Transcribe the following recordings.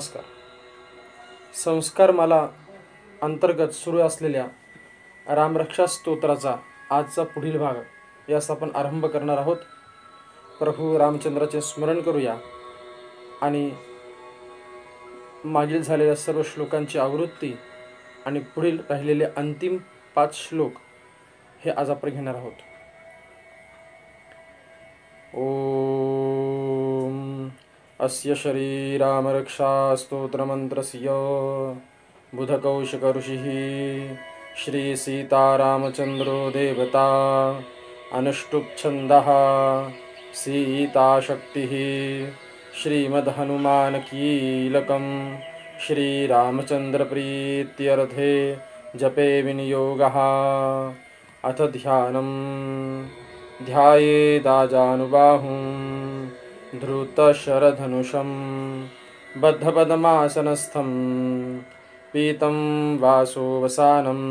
नमस्कार. संस्कारमाला अंतर्गत सुरू असलेल्या रामरक्षा स्तोत्राचा आजचा पुढील भाग यास आपण आरंभ करणार आहोत. प्रभू रामचंद्राचे स्मरण करूया आणि मागील झालेल्या सर्व श्लोकांची आवृत्ती आणि पुढील राहिलेले अंतिम 5 श्लोक हे आज आपण घेणार आहोत. ओम अस्य श्री रामरक्षा स्तोत्रमंत्रस्य बुधकौशिक ऋषिः श्री सीतारामचंद्रो देवता अनुष्टुप् छन्दः सीताशक्तिः श्रीमद्हनुमानकीलकं श्रीरामचन्द्रप्रीत्यर्थे जपे विनियोगः. अथ ध्यानम् ध्यायेदाजानुबाहुं धृतशरधनुषं बद्धपद्मासनस्थं पीतं वासोवसानं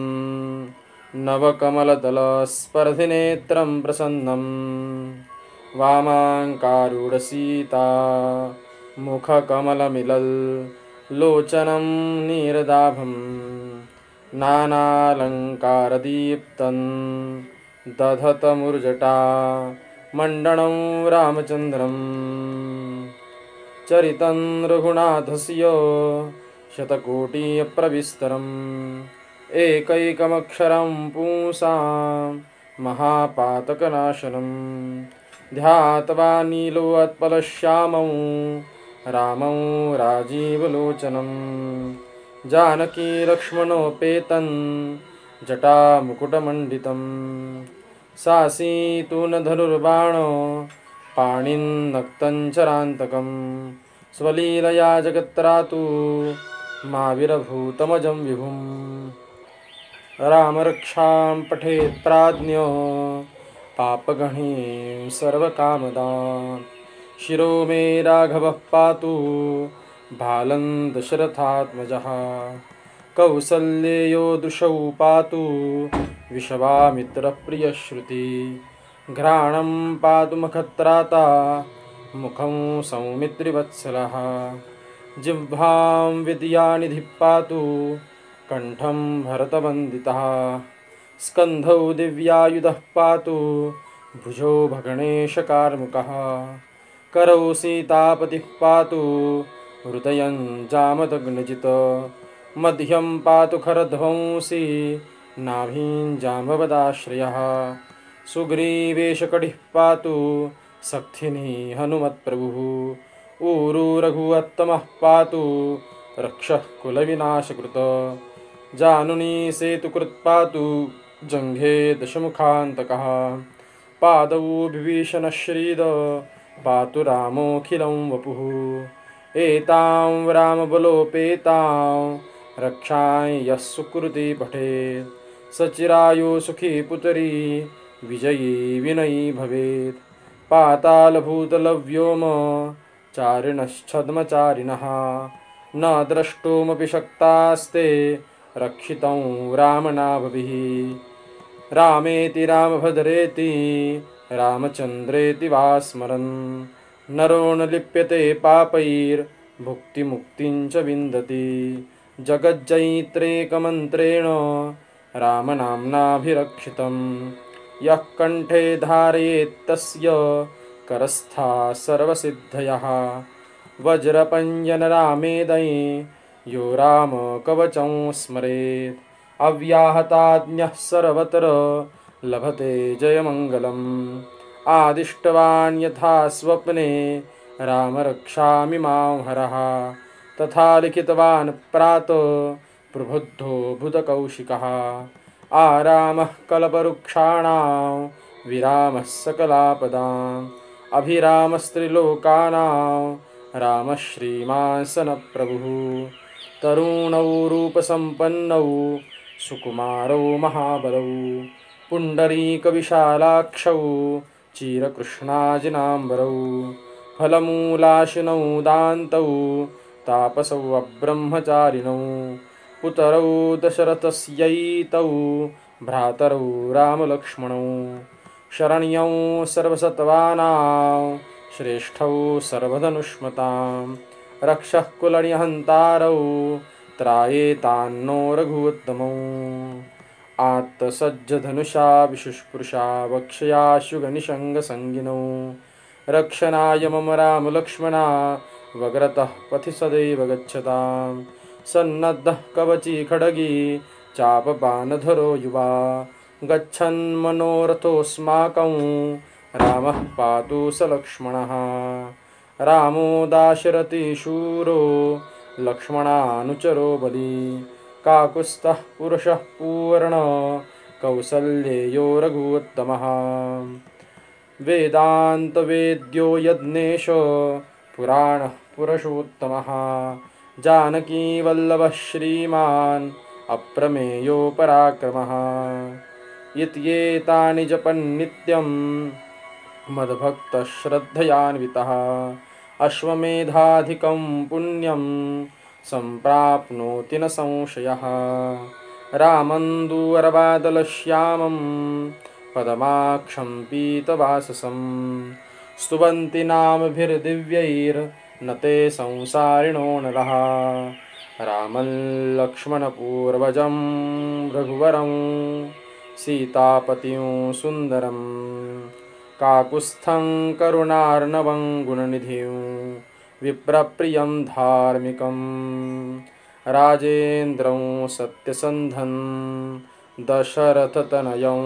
नवकमलदलस्पर्धिनेत्रं प्रसन्नं वामाङ्कारूढसीता मुखकमलमिलल्लोचनं नीरदाभं नानालङ्कारदीप्तं दधतमुर्जटा मण्डनं रामचन्द्रं चरितं रघुनाथस्य शतकोटिप्रविस्तरम् एकैकमक्षरं पुंसां महापातकनाशनं ध्यात्वा नीलोत्पलश्यामं रामं राजीवलोचनं जानकीलक्ष्मणोपेतं जटामुकुटमण्डितं सासीतूनधनुर्बाणो पाणिन्नक्तं चरान्तकं स्वलीलया जगत्रातु माविरभूतमजं विभुं. रामरक्षां पठेत् प्राज्ञो पापगणीं सर्वकामदां शिरो मे राघवः पातु बालं दशरथात्मजः कौसल्येयो दृशौ पातु विश्वामित्रप्रियश्रुति घ्राणं पातु मखत्राता मुखं सौमित्रिवत्सलः जिह्वां विद्यानिधिः पातु कण्ठं भरतवन्दितः स्कन्धौ दिव्यायुधः पातु भुजौ भगणेशकार्मुकः करौ सीतापतिः पातु हृदयं जामदग्नजित् मध्यं पातु खरध्वंसी नाभिं जाम्बवदाश्रयः सुग्रीवेशकटिः पातु सक्थिनी हनुमत्प्रभुः ऊरू रघुवत्तमः पातु रक्षः कुलविनाशकृत जानुनी सेतुकृत् पातु जङ्घे दशमुखान्तकः पादौ विभीषणश्रीद पातु रामोऽखिलं वपुः एतां रामबलोपेतां रक्षां यः सुकृती पठेत् सचिरायु सुखी पुत्री विजयी विनयी भवेत्. पातालभूतलव्योम चारिणश्छद्मचारिणः न द्रष्टुमपि शक्तास्ते रक्षितं रामनाभभिः. रामेति रामभद्रेति रामचन्द्रेति वा स्मरन् नरो न लिप्यते पापैर्भुक्तिमुक्तिं च विन्दति. जगज्जयित्रेकमन्त्रेण रामनाम्नाभिरक्षितं यः कण्ठे धारयेत्तस्य करस्था सर्वसिद्धयः. वज्रपञ्जनरामेदये यो रामकवचं स्मरेत् अव्याहताज्ञः सर्वत्र लभते जयमङ्गलम्. आदिष्टवान् यथा स्वप्ने रामरक्षामिमां हरः तथा लिखितवान् प्रातः प्रबुद्धो बुधकौशिकः. आरामः कल्पवृक्षाणां विरामः सकलापदाम् अभिरामस्त्रिलोकानां रामः श्रीमांसनप्रभुः. तरुणौ रूपसम्पन्नौ सुकुमारौ महाबलौ पुण्डरीकविशालाक्षौ चिरकृष्णाजिनाम्बरौ फलमूलाशिनौ दान्तौ तापसौ अब्रह्मचारिणौ पुतरौ दशरथस्यैतौ भ्रातरौ रामलक्ष्मणौ शरण्यौ सर्वसत्त्वानां श्रेष्ठौ सर्वधनुष्मतां रक्षः कुलनिहन्तारौ त्रायेतान्नो रघुत्तमौ आत्तसज्जधनुषा विशुष्पुरुषा वक्षयाशुगनिषङ्गसङ्गिनौ रक्षणाय मम रामलक्ष्मणा वग्रतः पथि सदैव गच्छतां सन्नद्धः कवची खड्गी चापबाणधरो युवा गच्छन्मनोरथोऽस्माकं रामः पातु स लक्ष्मणः रामो दाशरथि शूरो लक्ष्मणानुचरो बली काकुत्स्थः पुरुषः पूर्ण कौसल्येयो रघुत्तमः वेदान्तवेद्यो यज्ञेश पुराणः पुरुषोत्तमः जानकीवल्लभः श्रीमान् अप्रमेयो पराक्रमः इत्येतानि जपन्नित्यं मद्भक्तश्रद्धयान्वितः अश्वमेधाधिकं पुण्यं सम्प्राप्नोति न संशयः रामन्दूरबादलश्यामं पदमाक्षं पीतवाससं स्तुवन्ति नामभिर्दिव्यैर्न ते संसारिणो नरः रामं लक्ष्मणपूर्वजं रघुवरं सीतापतिं सुन्दरं काकुत्स्थं करुणार्णवं गुणनिधिं विप्रप्रियं धार्मिकं राजेन्द्रं सत्यसन्धं दशरथतनयं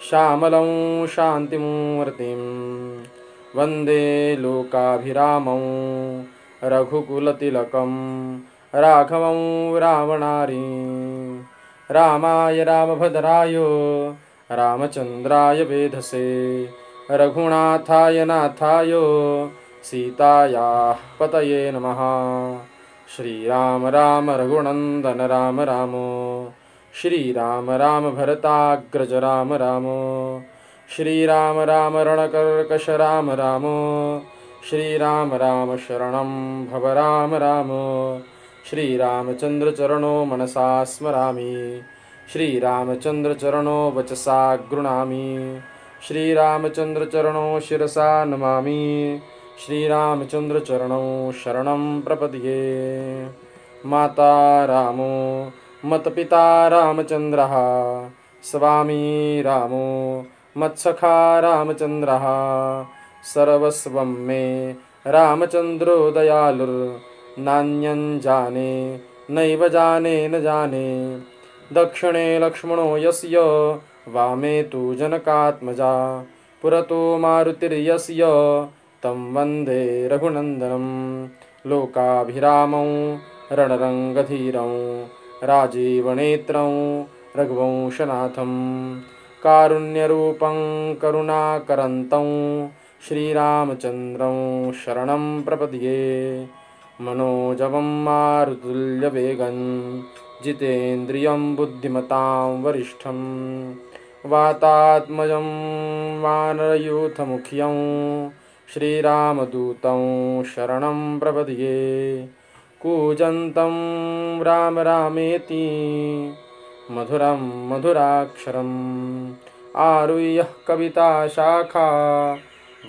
श्यामलं शान्तिमूर्तिं वन्दे लोकाभिरामं रघुकुलतिलकं राघवं रावणारी रामाय रामभद्राय रामचन्द्राय वेधसे रघुनाथाय नाथाय सीतायाः पतये नमः। श्रीराम राम रघुनन्दन राम राम श्रीराम राम भरताग्रज राम राम श्रीराम राम रणकर्कश राम राम श्रीराम राम शरणं भव राम राम श्रीरामचन्द्रचरणो मनसा स्मरामि श्रीरामचन्द्रचरणो वचसा गृह्णामि श्रीरामचन्द्रचरणो शिरसा नमामि श्रीरामचन्द्रचरणौ शरणं प्रपद्ये। माता रामो मत्पिता रामचन्द्रः स्वामी रामो मत्सखा रामचन्द्रः सर्वस्वं मे रामचन्द्रो दयालुर्नान्यं जाने नैव जाने न जाने दक्षिणे लक्ष्मणो यस्य वामे तु जनकात्मजा पुरतो मारुतिर्यस्य तं वन्दे रघुनन्दनं लोकाभिरामं रणरङ्गधीरं राजीवनेत्रं रघुवंशनाथं कारुण्यरूपं करुणाकरन्तं श्रीरामचन्द्रं शरणं प्रपद्ये। मनोजवं मारुतुल्यवेगं जितेन्द्रियं बुद्धिमतां वरिष्ठं वातात्मजं वानरयूथमुख्यं श्रीरामदूतं शरणं प्रपद्ये। कूजन्तं राम रामेति मधुरं मधुराक्षरम् आरुह्य कविताशाखा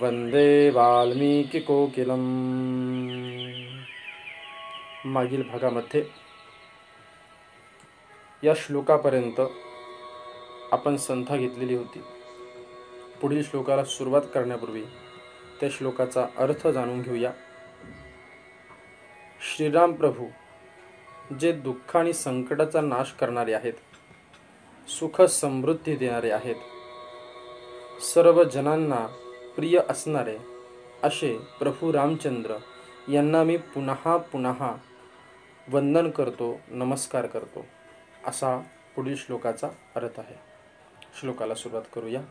वंदे वाल्मीकिकोकिलम्। मागील भागामध्ये या श्लोकापर्यंत आपण संथा घेतलेली होती। पुढील श्लोकाला सुरुवात करण्यापूर्वी त्या श्लोकाचा अर्थ जाणून घेऊया। श्रीराम प्रभू जे दुःख आणि संकटाचा नाश करणारे आहेत, सुख समृद्धी देणारे आहेत, सर्व जनांना प्रिय असणारे असे प्रभू रामचंद्र यांना मी पुन्हा पुन्हा वंदन करतो, नमस्कार करतो, असा पुढील श्लोकाचा अर्थ आहे। श्लोकाला सुरुवात करूया।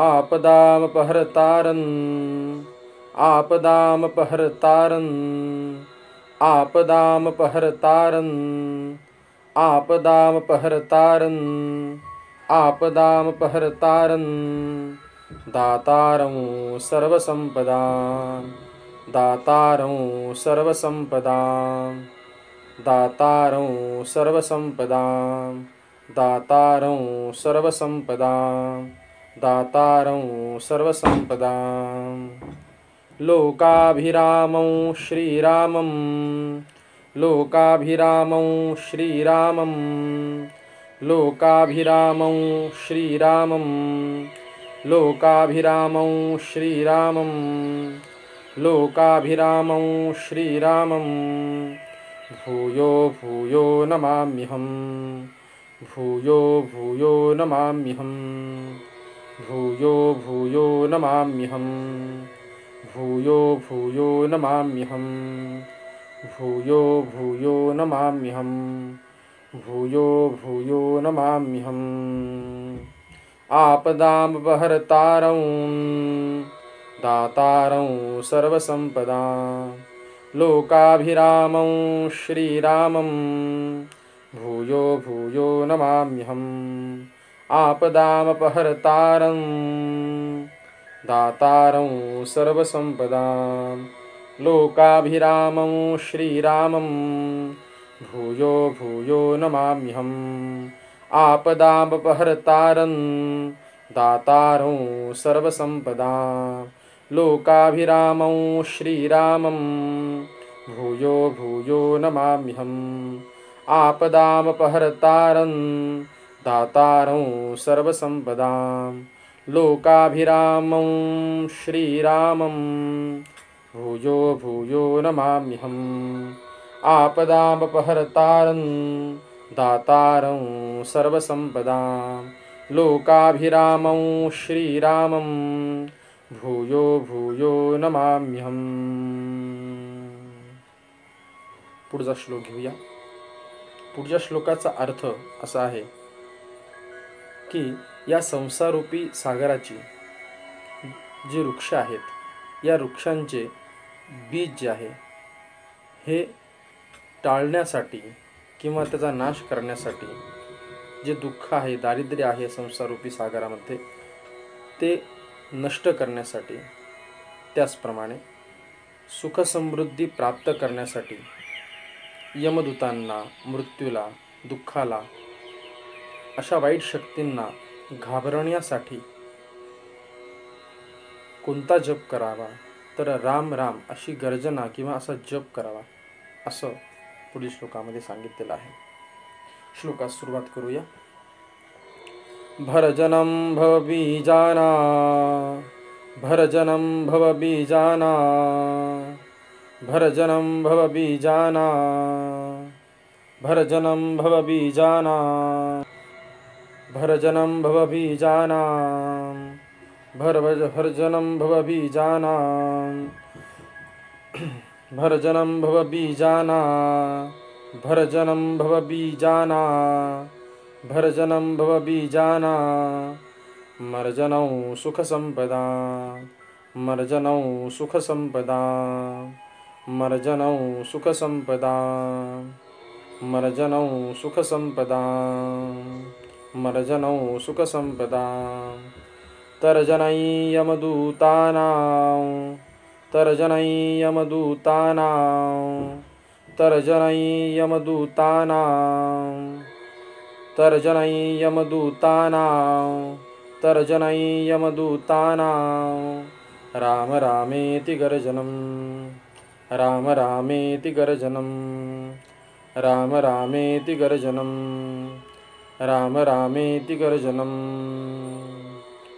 आपदामपहर्तारं आपदामपहर्तारं आपदामपहर्तारं आपदामपहर्तारं आपदामपहर्तारं दातारं सर्वसंपदां दातारं सर्वसंपदां दातारं सर्वसंपदां दातारं सर्वसंपदां दातारं सर्वसंपदां लोकाभिरामं श्रीरामं लोकाभिरामं श्रीरामं लोकाभिरामं श्रीरामं लोकाभिरामं श्रीरामं लोकाभिरामं श्रीरामं भूयो भूयो नमाम्यहम् भूयो भूयो नमाम्यहम् भूयो भूयो नमाम्यहम् भूयो भूयो नमाम्यहम् भूयो भूयो नमाम्यहम् भूयो भूयो नमाम्यहम् आपदामपहर्तारं दातारं सर्वसम्पदां लोकाभिरामं श्रीरामं भूयो भूयो नमाम्यहम् आपदामपहर्तारं दातारं सर्वसम्पदां लोकाभिरामं श्रीरामं भूयो भूयो नमाम्यहम् आपदामपहर्तारं दातारं सर्वसम्पदां लोकाभिरामं श्रीरामं भूयो भूयो नमाम्यहम् आपदामपहर्तारं दातारं सर्वसम्पदां लोकाभिरामं श्रीरामं भूयो भूयो नमाम्यहम् आपदामपहर्तारं दातारं सर्वसम्पदां लोकाभिरामं श्रीरामं भूयो भूयो नमाम्यहम्. पुढचा श्लोक घेऊया. पुढच्या श्लोकाचा अर्थ असा आहे की या संसारूपी सागराची जी वृक्ष आहेत या वृक्षांचे बीज जे आहे हे टाळण्यासाठी किंवा त्याचा नाश करण्यासाठी जे दुःख आहे दारिद्र्य आहे संसारूपी सागरामध्ये ते नष्ट करण्यासाठी त्याचप्रमाणे सुखसमृद्धी प्राप्त करण्यासाठी यमदूतांना मृत्यूला दुःखाला अशा वाईट शक्तींना घाबरण्यासाठी कोणता जप करावा तर राम राम अशी गर्जना किंवा असा जप करावा असं पुढील श्लोकामध्ये सांगितलेलं आहे. श्लोकास सुरुवात करूया. भरजनं भवबीजाना भरजनं भवबीजाना भरजनं भवबीजाना भरजनं भवबीजाना भरजनं भवबीजाना भरजनं भवबीजाना भरजनं भवबीजाना भरजनं भवबीजाना भरजनं भवबीजाना मर्जनं सुखसम्पदा मर्जनं सुखसम्पदा मर्जनं सुखसम्पदा मर्जनं सुखसम्पदा मर्जनं सुखसम्पदा तर्जनै यमदूतानां तर्जनै यमदूतानां तर्जनै यमदूतानां तर्जनै यमदूतानां तर्जनै यमदूतानां राम रामेति गर्जनं राम रामेति गर्जनं राम रामेति गर्जनं राम रामेति गर्जनं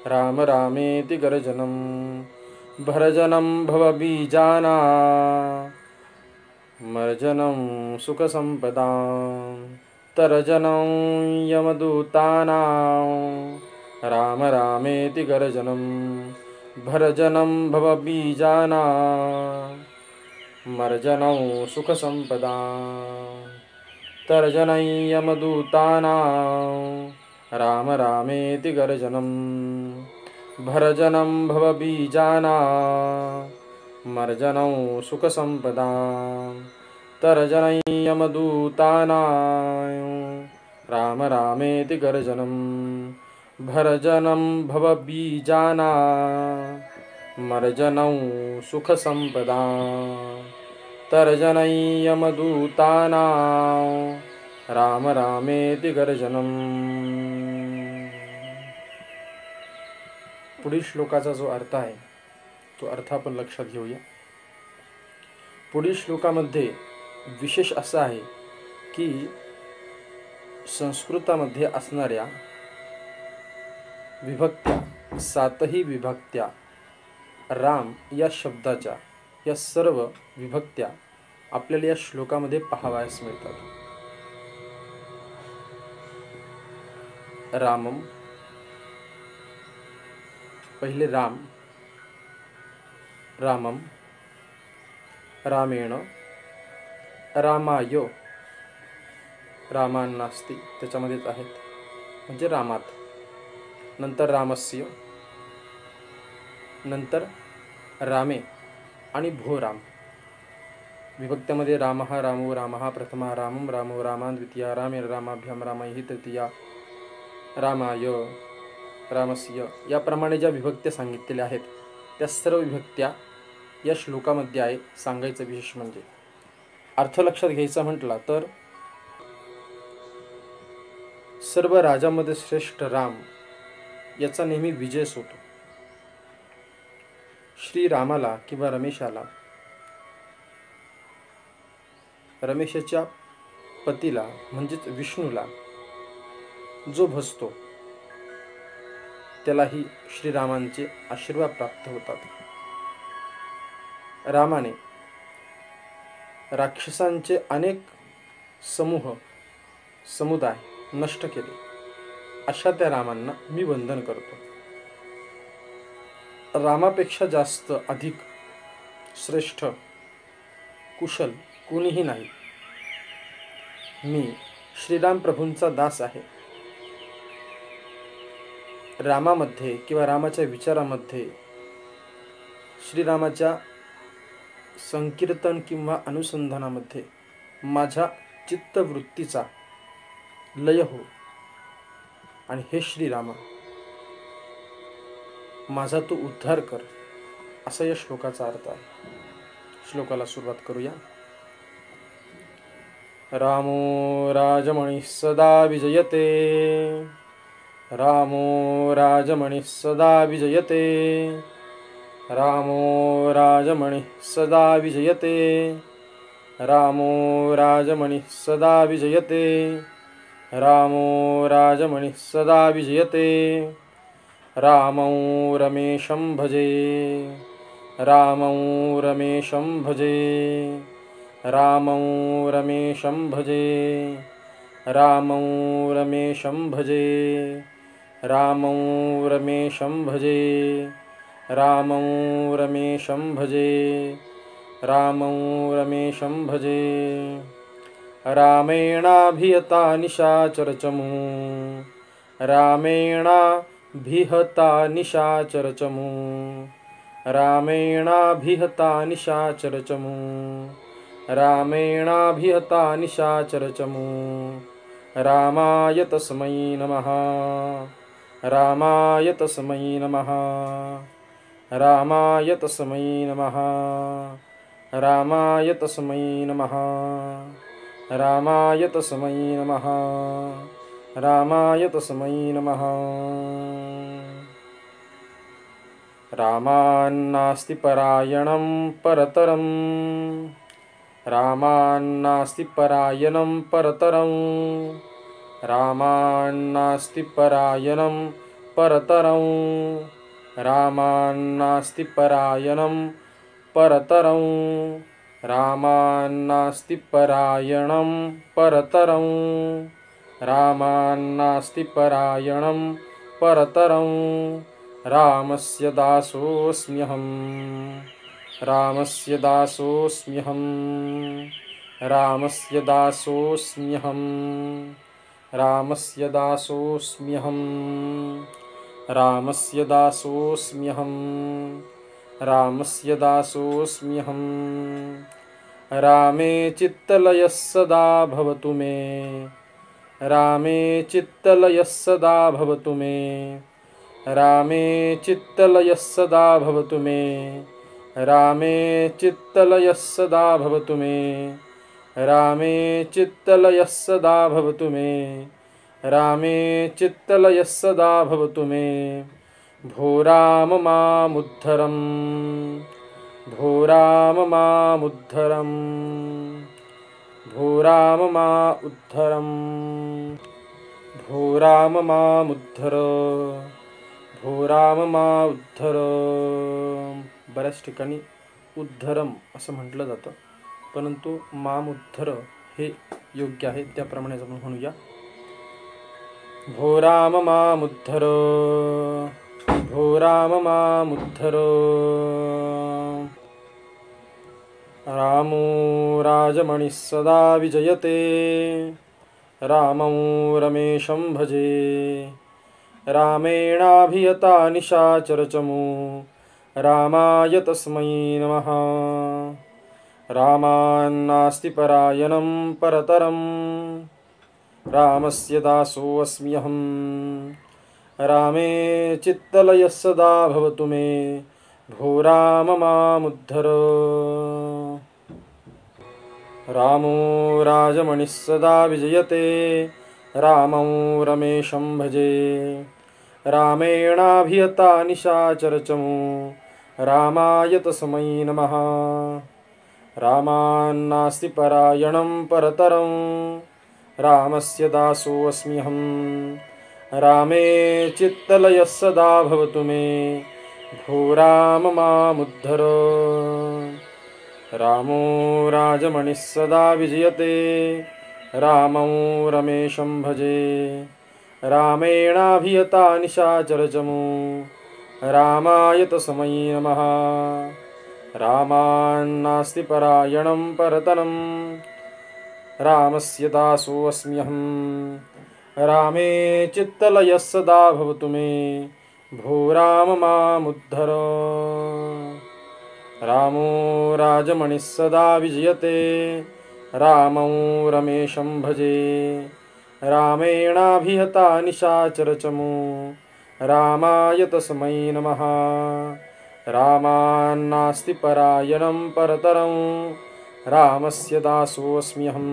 राम रामेति गर्जनं भरजनं भवबीजाना मर्जनं सुखसम्पदां तर्जनं यमदूतानां राम रामेति गर्जनं भरजनं भवबीजाना मर्जनं सुखसम्पदां तर्जनं यमदूतानां राम रामेति गर्जनं भरजनं भवबीजाना मर्जनं सुखसम्पदां तर्जनं यमदूतानां राम रामेति गर्जनं भरजनं भवबीजाना मर्जनं सुखसम्पदां तर्जनं यमदूतानां राम रामेति गर्जनं. पुढील श्लोकाचा जो अर्थ आहे तो अर्थ आपण लक्षात घेऊया. पुढील श्लोकामध्ये विशेष असा आहे की संस्कृतामध्ये असणाऱ्या विभक्त्या, 7ही विभक्त्या राम या शब्दाच्या, या सर्व विभक्त्या आपल्याला या श्लोकामध्ये पाहावयास मिळतात. रामम, पहिले राम, रामम, रामेण, रामाय, रामान्नास्ति त्याच्यामध्येच आहेत म्हणजे रामात, नंतर रामस्य, नंतर रामे आणि भो राम. विभक्त्यामध्ये रामः रामो रामः प्रथमा रामम रामो रामा द्वितीया रामे रामाभ्याम रामैः तृतीया रामाय रामस्य. याप्रमाणे ज्या विभक्त्या सांगितलेल्या आहेत त्या सर्व विभक्त्या या श्लोकामध्ये आहे. सांगायचं विशेष म्हणजे अर्थ लक्षात घ्यायचा म्हटला तर सर्व राजामध्ये श्रेष्ठ राम याचा नेहमी विजयच होतो. श्रीरामाला किंवा रमेशाला, रमेशाच्या पतीला म्हणजेच विष्णूला जो भजतो त्यालाही श्रीरामांचे आशीर्वाद प्राप्त होतात. रामाने राक्षसांचे अनेक समुदाय नष्ट केले. अशा त्या रामांना मी वंदन करतो. रामापेक्षा जास्त अधिक श्रेष्ठ कुशल कोणीही नाही. मी श्रीराम प्रभूंचा दास आहे. रामामध्ये किंवा रामाच्या विचारामध्ये, श्रीरामाच्या संकीर्तन किंवा अनुसंधानामध्ये माझ्या चित्तवृत्तीचा लय हो. आणि हे श्रीरामा, माझा तू उद्धार कर, असा या श्लोकाचा अर्थ आहे. श्लोकाला सुरुवात करूया. रामो राजमणिः सदा विजयते, रामो राजमणिः सदा विजयते, रामो राजमणिः सदा विजयते, रामो राजमणिः सदा विजयते, रामो राजमणिः सदा विजयते, रामौ रमेशं भजे, रामौ रमेशं भजे, रामौ रमेशं भजे, रामौ रमेशं भजे, रामौ रमेशं भजे, रामौ रमेशं भजे, रामौ रमेशं भजे. रामेणाभिहता निशाचरचमू, रामेणाभिहता निशाचरचमू, रामेणाभिहता निशाचरचमू, रामेणाभिहता निशाचरचमू. रामाय तस्मै नमः, रामाय तस्मै नमः, रामाय तस्मै नमः, रामाय तस्मै नमः, रामाय तस्मै नमः, रामाय तस्मै नमः. रामान्नास्ति परायणं परतरं, रामान्नास्ति परायणं परतरं, रामान्नास्ति परायणं परतरं, रामान्नास्ति परायणं परतरं, रामान्नास्ति परायणं परतरं, रामान्नास्ति परायणं परतरं. रामस्य दासोऽस्म्यहं, रामस्य दासोऽस्म्यहं, रामस्य दासोऽस्म्यहं, रामस्य दासोऽस्म्यहं, रामस्य दासोऽस्म्यहं, रामस्य दासोऽस्म्यहं. रामे चित्तलयः सदा भवतु मे, रामे चित्तलयः सदा भवतु मे, रामे चित्तलयः सदा भवतु मे, रामे चित्तलयः सदा भवतु मे, रामे चित्तलयः सदा भवतु मे, रामे चित्तलयः सदा भवतु मे. भो राम मामुद्धरम् भो राम मामुद्धरम् भो राम मा उद्धरम् भो राम मामुद्धर भो राम मा उद्धर. बऱ्याच ठिकाणी उद्धरम असं म्हटलं जातं, परंतु मामुद्धर हे योग्य आहे. त्याप्रमाणे आपण म्हणूया. भो राम मामुद्धर भो राम मामुद्धर. रामो राजमणिः सदा विजयते रामं रमेशं भजे. रामेणाभियता निशाचरचमू रामाय तस्मै नमः. रामान्नास्ति परायणं परतरं रामस्य दासोऽस्म्यहं. रामे चित्तलयः सदा भवतु मे भो राम मामुद्धर. रामो राजमणिः सदा विजयते रामं रमेशं भजे. रामेणाभियता निशाचरचमू रामाय तस्मै नमः. रामान्नास्ति परायणं परतरं रामस्य दासोऽस्म्यहं. रामे चित्तलयः सदा भवतु मे भो राम मामुद्धर. रामो राजमणिः सदा विजयते रामं रमेशं भजे. रामेणाभियता निशाचरचमू रामाय तस्मै नमः. रामान्नास्ति परायणं परतरं रामस्य दासोऽस्म्यहं. रामे चित्तलयः सदा भवतु मे भो राम मामुद्धर. रामो राजमणिः सदा विजयते रामं रमेशं भजे. रामेणाभिहता निशाचरचमू रामाय तस्मै नमः. रामान्नास्ति परायणं परतरं रामस्य दासोऽस्म्यहं.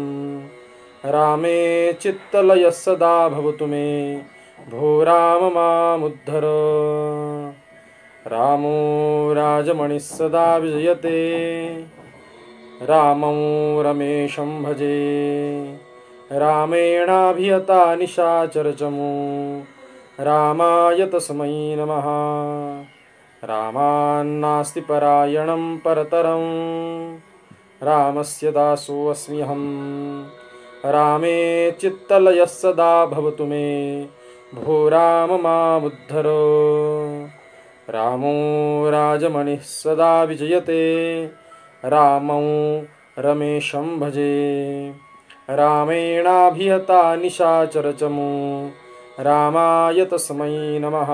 रामे चित्तलयः सदा भवतु मे भो राम मामुद्धर. रामो राजमणिः सदा विजयते रामं रमेशं भजे. रामेणाभिहता निशाचरचमू रामाय तस्मै नमः. रामान्नास्ति परायणं परतरं रामस्य दासोऽस्म्यहं. रामे चित्तलयः सदा भवतु मे भो राम मामुद्धर. रामो राजमणिः सदा विजयते रामं रमेशं भजे. रामेणाभिहता निशाचरचमू रामाय तस्मै नमः.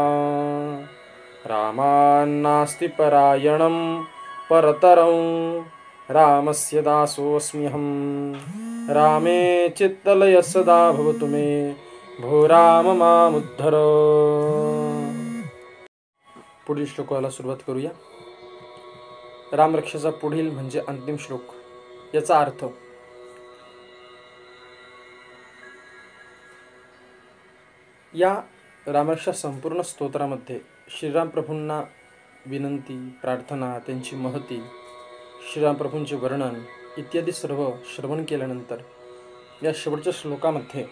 रामान्नास्ति परायणं परतरं रामस्य दासोऽस्म्यहं. रामे चित्तलयः सदा भवतु मे भो राम मामुद्धर. पुढील श्लोकाला सुरुवात करूया. रामरक्षाचा पुढील म्हणजे अंतिम श्लोक. याचा अर्थ: या रामरक्षा संपूर्ण स्तोत्रामध्ये श्रीराम प्रभूंना विनंती, प्रार्थना, त्यांची महती, श्रीराम प्रभूंचे वर्णन इत्यादी सर्व श्रवण केल्यानंतर या शेवटच्या श्लोकामध्ये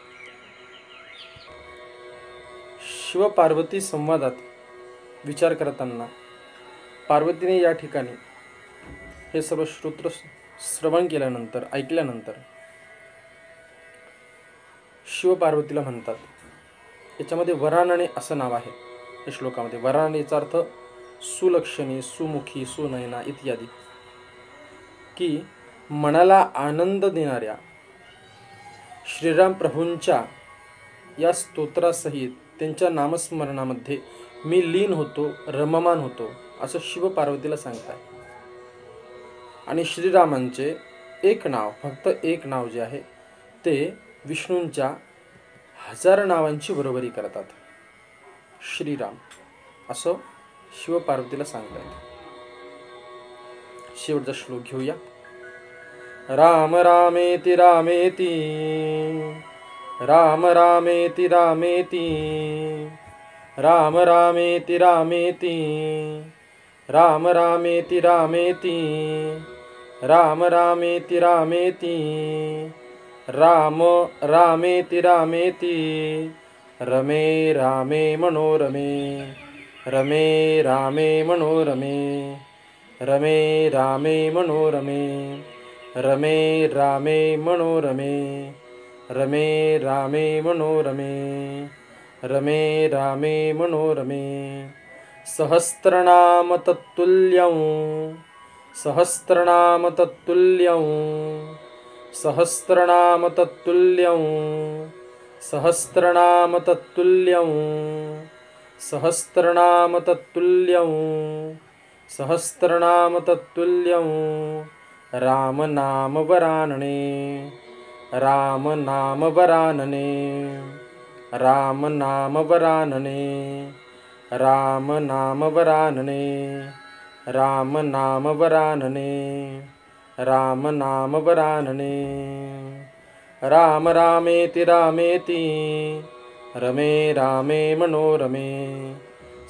शिव-पार्वती संवादात विचार करताना पार्वतीने या ठिकाणी हे सर्व स्तोत्र श्रवण केल्यानंतर, ऐकल्यानंतर शिव-पार्वतीला म्हणतात. याच्यामध्ये वरानने असं नाव आहे या श्लोकामध्ये. वराननेचा अर्थ सुलक्षणी, सुमुखी, सुनयना इत्यादी, की मनाला आनंद देणाऱ्या श्रीराम प्रभूंच्या या स्तोत्रासहित त्यांच्या नामस्मरणामध्ये मी लीन होतो, रममान होतो, असं शिव पार्वतीला सांगताय. आणि श्रीरामांचे एक नाव, फक्त एक नाव जे आहे ते विष्णूंच्या 1000 नावांची बरोबरी करतात. श्रीराम असं शिव पार्वतीला सांगतायत. शेवटचा श्लोक घेऊया. राम रामेति रामेति राम रामेति रामेति राम रामेति रामेति राम रामेति रामेति राम रामेति रामेति राम रामेति रामेति रमे रामे मनोरमे रमे रामे मनोरमे रमे रामे मनोरमे रमे रामे मनोरमे रमे रामे मनोरमे रमे रामे मनोरमे सहस्रनाम तत्तुल्यं सहस्रनाम तत्तुल्यं सहस्रनाम तत्तुल्यं सहस्रनाम तत्तुल्यं सहस्रनाम तत्तुल्यं सहस्रनाम तत्तुल्यं राम नाम वरानने राम नाम वरानने राम नाम वरानने राम नाम वरानने राम नाम वरानने राम नाम वरानने राम रामेति रामेति रमे रामे मनोरमे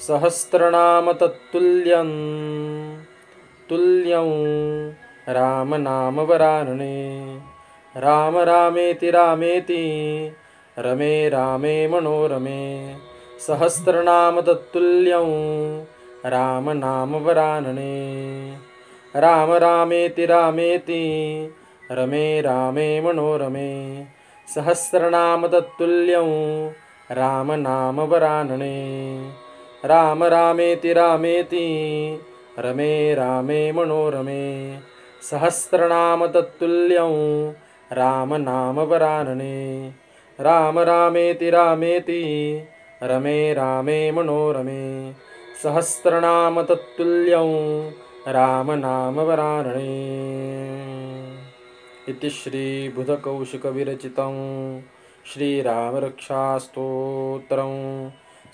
सहस्रनाम तत्तुल्यं तुल्यं राम नाम वरानने राम रामेति रामेति रमे रामे मनोरमे सहस्रनाम तत्तुल्यं राम नाम वरानने राम रामेति रामेति रमे रामे मनोरमे सहस्रनाम तत्तुल्यं राम नाम वरानने राम रामेति रामेति रमे रामे मनोरमे सहस्रनाम तत्तुल्यं राम नाम वरानने राम रामेति रामेति रमे रामे मनोरमे सहस्रनाम तत्तुल्यं राम नाम वरानने इति श्री बुधकौशिकविरचितं श्रीरामरक्षास्तोत्रं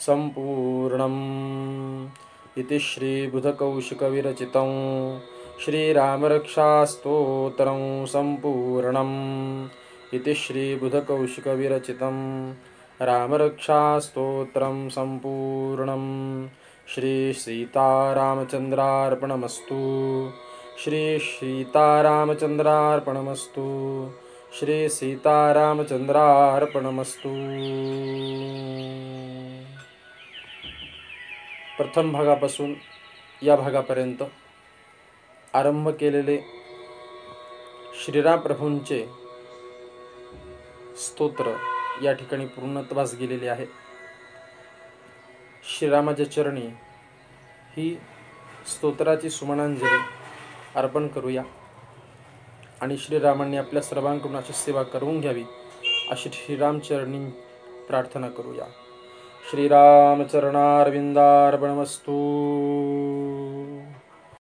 सम्पूर्णम् इति श्री बुधकौशिकविरचितं श्रीरामरक्षास्तोत्रं सम्पूर्णम् इति श्री बुधकौशिकविरचितं रामरक्षास्तोत्रं सम्पूर्णम् श्री सीतारामचन्द्रार्पणमस्तु श्री सीतारामचन्द्रार्पणमस्तु श्री सीतारामचन्द्रार्पणमस्तु। प्रथम भागापासून या भागापर्यंत आरंभ केलेले श्रीराम प्रभूंचे स्तोत्र या ठिकाणी पूर्णत्वास गेलेले आहे। श्रीरामाच्या चरणी ही स्तोत्राची सुमनांजली अर्पण करूया आणि श्रीरामांनी आपल्या सर्वांकडून अशी सेवा करून घ्यावी अशी श्रीरामचरणी प्रार्थना करूया। श्रीरामचरणारविंदार्पणमस्तु।